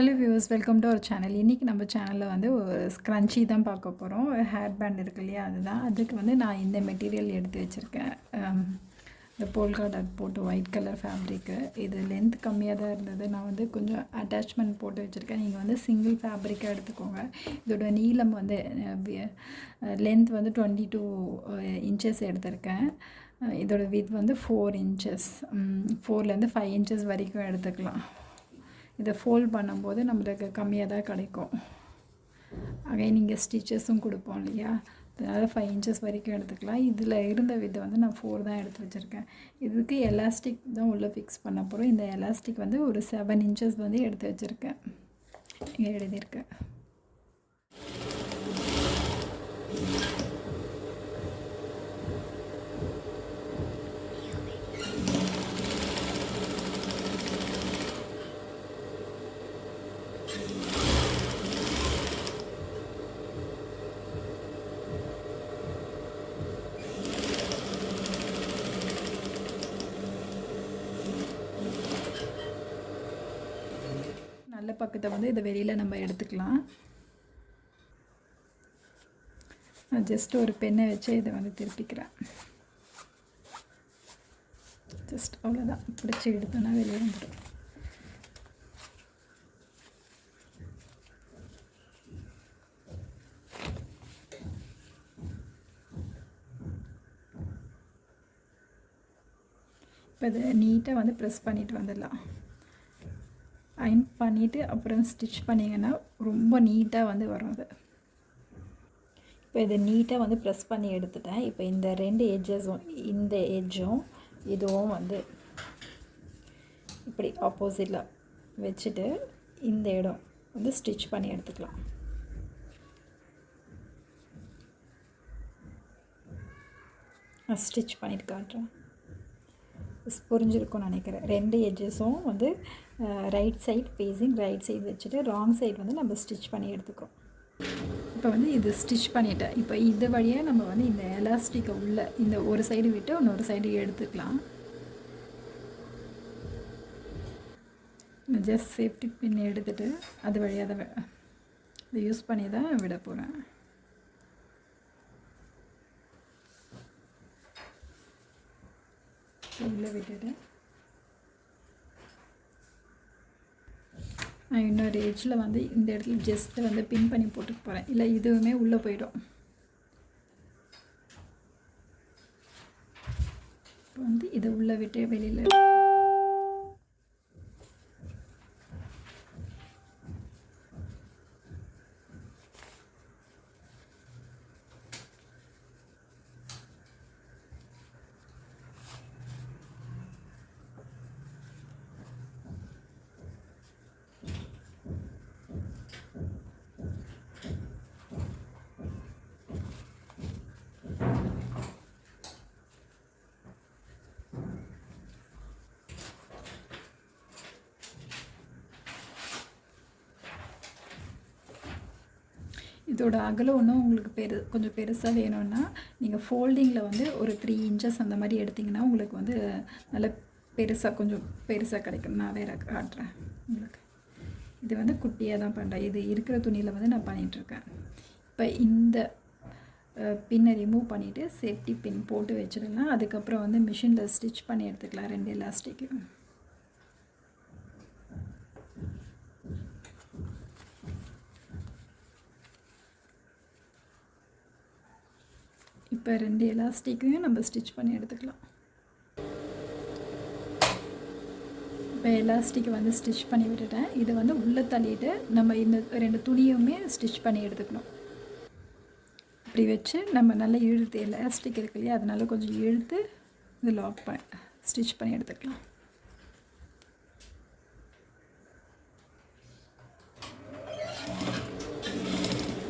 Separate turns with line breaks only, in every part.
Hello viewers, welcome to our channel. இன்றைக்கி நம்ம சேனலில் வந்து ஒரு ஸ்க்ரன்ச்சி தான் பார்க்க போகிறோம். ஹேர் பேண்ட் இருக்கு இல்லையா, அதுதான். அதுக்கு வந்து நான் இந்த மெட்டீரியல் எடுத்து வச்சுருக்கேன். இந்த போல்கா டாட் போட்டு ஒயிட் கலர் ஃபேப்ரிக்கு. இது லென்த் கம்மியாக தான் இருந்தது. நான் வந்து கொஞ்சம் அட்டாச்மெண்ட் போட்டு வச்சுருக்கேன். நீங்கள் வந்து சிங்கிள் ஃபேப்ரிக்காக எடுத்துக்கோங்க. இதோட நீளம் வந்து லென்த் வந்து 22 இன்ச்சஸ் எடுத்திருக்கேன். இதோட வித் வந்து 4 இன்ச்சஸ், 4லேருந்து 5 இன்ச்சஸ் வரைக்கும் எடுத்துக்கலாம். இதை ஃபோல்ட் பண்ணும்போது நம்மளுக்கு கம்மியாக தான் கிடைக்கும். அகைன் நீங்கள் ஸ்டிச்சஸும் கொடுப்போம் இல்லையா, அதனால் 5 இன்ச்சஸ் வரைக்கும் எடுத்துக்கலாம். இதில் இருந்த விதை வந்து நான் 4 தான் எடுத்து வச்சுருக்கேன். இதுக்கு எலாஸ்டிக் தான் உள்ளே ஃபிக்ஸ் பண்ண போகிறோம். இந்த எலாஸ்டிக் வந்து ஒரு 7 இன்ச்சஸ் வந்து எடுத்து வச்சுருக்கேன். இங்கே எழுதியிருக்கேன். நல்ல பக்கத்தை வந்து இதை வெளியில் நம்ம எடுத்துக்கலாம். நான் ஜஸ்ட் ஒரு பெண்ணை வச்சு இதை வந்து திருப்பிக்கிறேன். ஜஸ்ட் அவ்வளோதான். பிடிச்சி எடுத்தோன்னா வெளியே வந்துடும். இப்போ இதை நீட்டாக வந்து ப்ரெஸ் பண்ணிட்டு வந்துடலாம். அயன் பண்ணிவிட்டு அப்புறம் ஸ்டிச் பண்ணிங்கன்னா ரொம்ப நீட்டாக வந்து வரும் அது. இப்போ இதை நீட்டாக வந்து ப்ரெஸ் பண்ணி எடுத்துட்டேன். இப்போ இந்த 2 எட்ஜஸும், இந்த எட்ஜும் இதுவும் வந்து இப்படி ஆப்போசிட்டில் வச்சுட்டு இந்த இடம் வந்து ஸ்டிச் பண்ணி எடுத்துக்கலாம். நான் ஸ்டிச் பண்ணிட்டு காட்டுறேன். புரிஞ்சிருக்கும்னு நினைக்கிறேன். 2 எட்ஜஸும் வந்து right side facing right side வச்சுட்டு ராங் சைடு வந்து நம்ம ஸ்டிச் பண்ணி எடுத்துக்கிறோம். இப்போ வந்து இது ஸ்டிச் பண்ணிட்டேன். இப்போ இது வழியாக நம்ம வந்து இந்த எலாஸ்டிக்கை உள்ள இந்த ஒரு சைடு விட்டு இன்னொரு சைடு எடுத்துக்கலாம். நான் ஜஸ்ட் சேஃப்டி பின் எடுத்துகிட்டு அது வழியாக தான் இதை யூஸ் பண்ணி தான் விட போகிறேன். உள்ளே விட்டுட்டு நான் இன்னொரு எட்ஜில் வந்து இந்த இடத்துல ஜஸ்ட்டு வந்து பின் பண்ணி போட்டுக்க போகிறேன். இல்லை இதுவுமே உள்ளே போயிடும். இப்போ வந்து இதை உள்ளே விட்டு வெளியில் இதோட அகலம் ஒன்றும் உங்களுக்கு கொஞ்சம் பெருசாக வேணும்னா நீங்கள் ஃபோல்டிங்கில் வந்து ஒரு 3 இன்ச்சஸ் அந்த மாதிரி எடுத்திங்கன்னா உங்களுக்கு வந்து நல்ல பெருசாக கொஞ்சம் பெருசாக கிடைக்கும். நான் வேறு காட்டுறேன் உங்களுக்கு. இது வந்து குட்டியாக தான் பண்ணுறேன். இது இருக்கிற துணியில் வந்து நான் பண்ணிகிட்ருக்கேன். இப்போ இந்த பின்னை ரிமூவ் பண்ணிவிட்டு சேஃப்டி பின் போட்டு வச்சிடலாம். அதுக்கப்புறம் வந்து மிஷினில் ஸ்டிச் பண்ணி எடுத்துக்கலாம் 2 எலாஸ்டிக்கு. இப்போ 2 எலாஸ்டிக்கையும் நம்ம ஸ்டிச் பண்ணி எடுத்துக்கலாம். இப்போ எலாஸ்டிக்கை வந்து ஸ்டிச் பண்ணி விட்டுட்டேன். இதை வந்து உள்ளே தள்ளிட்டு நம்ம இந்த 2 துணியுமே ஸ்டிச் பண்ணி எடுத்துக்கணும். இப்படி வச்சு நம்ம நல்லா இழுத்து, எலாஸ்டிக் இருக்கு இல்லையா, அதனால கொஞ்சம் இழுத்து இது லாக் ஸ்டிச் பண்ணி எடுத்துக்கலாம்.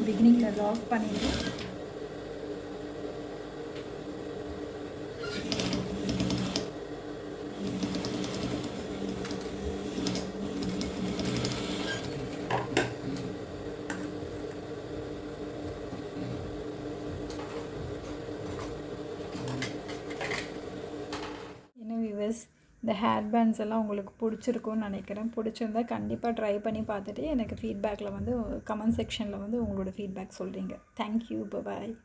பிகினிங்கில் லாக் பண்ணிவிட்டு இந்த ஹேர் பேண்ட்ஸ் எல்லாம் உங்களுக்கு பிடிச்சிருக்கும்னு நினைக்கிறேன். பிடிச்சிருந்தா கண்டிப்பாக ட்ரை பண்ணி பார்த்துட்டு எனக்கு ஃபீட்பேக்கில் வந்து கமெண்ட் செக்ஷனில் வந்து உங்களோட ஃபீட்பேக் சொல்கிறீங்க. தேங்க்யூ. பாய்.